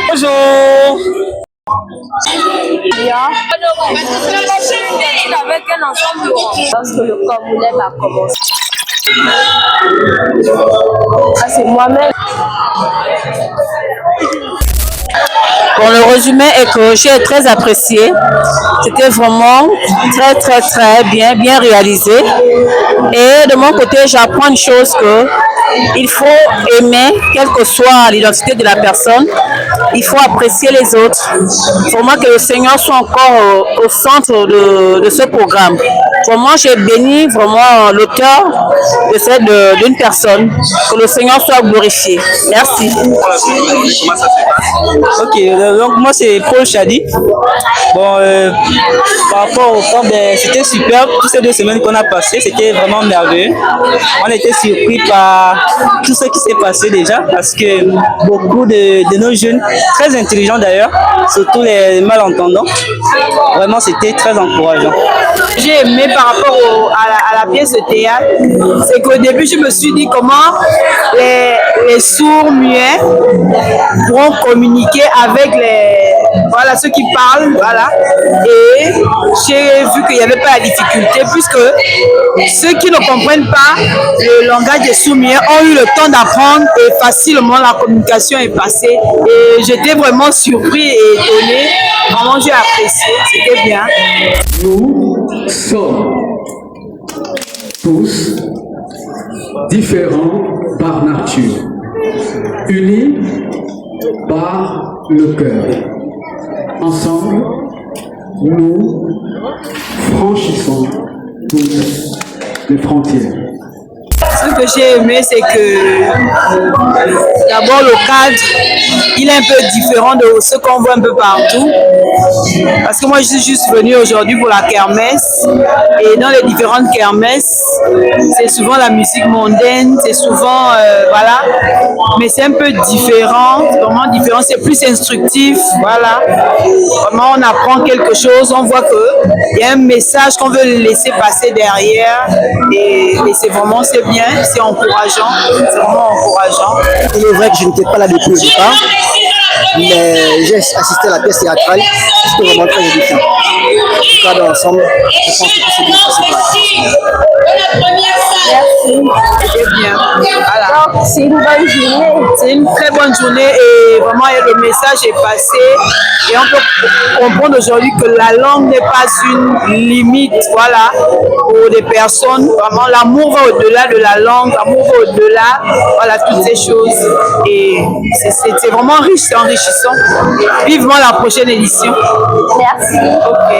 Bonjour. Avec un ensemble lorsque le Camerounais va commencer. Ah, c'est moi-même. Bon, le résumé est que j'ai très apprécié. C'était vraiment très bien réalisé. Et de mon côté, j'apprends une chose que il faut aimer, quelle que soit l'identité de la personne. Il faut apprécier les autres. Vraiment que le Seigneur soit encore au centre de ce programme. Vraiment, j'ai béni vraiment l'auteur d'une personne. Que le Seigneur soit glorifié. Merci. Ok, donc moi c'est Paul Chadi. Bon, par rapport au camp, c'était super. Toutes ces 2 semaines qu'on a passées, c'était vraiment merveilleux. On était surpris par tout ce qui s'est passé déjà, parce que beaucoup de nos jeunes, très intelligents d'ailleurs, surtout les malentendants, vraiment c'était très encourageant. J'ai aimé par rapport à la pièce de théâtre, c'est qu'au début je me suis dit comment les sourds muets pourront communiquer avec ceux qui parlent, voilà. Et j'ai vu qu'il n'y avait pas la difficulté puisque ceux qui ne comprennent pas le langage des sourds muets ont eu le temps d'apprendre et facilement la communication est passée. Et j'étais vraiment surpris et étonné. Vraiment j'ai apprécié, c'était bien. Nous sommes tous différents par nature, unis par le cœur. Ensemble, nous franchissons tous les frontières. Ce que j'ai aimé, c'est que d'abord le cadre, il est un peu différent de ce qu'on voit un peu partout. Parce que moi, je suis juste venue aujourd'hui pour la kermesse. Et dans les différentes kermesses, c'est souvent la musique mondaine, c'est souvent, voilà. Mais c'est un peu différent, vraiment différent, c'est plus instructif, voilà. Vraiment, on apprend quelque chose, on voit qu'il y a un message qu'on veut laisser passer derrière. Et c'est vraiment, c'est bien. C'est encourageant, c'est vraiment encourageant. Il est vrai que je n'étais pas là depuis le départ, mais j'ai assisté à la pièce théâtrale, c'était vraiment très édifiant. En tout cas, dans l'ensemble, je pense que c'est bien passé. Merci, c'était bien. Voilà. Donc, c'est une bonne journée. C'est une très bonne journée et vraiment le message est passé. Et on peut comprendre aujourd'hui que la langue n'est pas une limite, voilà, pour des personnes. Vraiment, l'amour va au-delà de la langue, l'amour va au-delà, voilà, toutes ces choses. Et c'est vraiment riche, c'est enrichissant. Vivement la prochaine édition. Merci. Ok.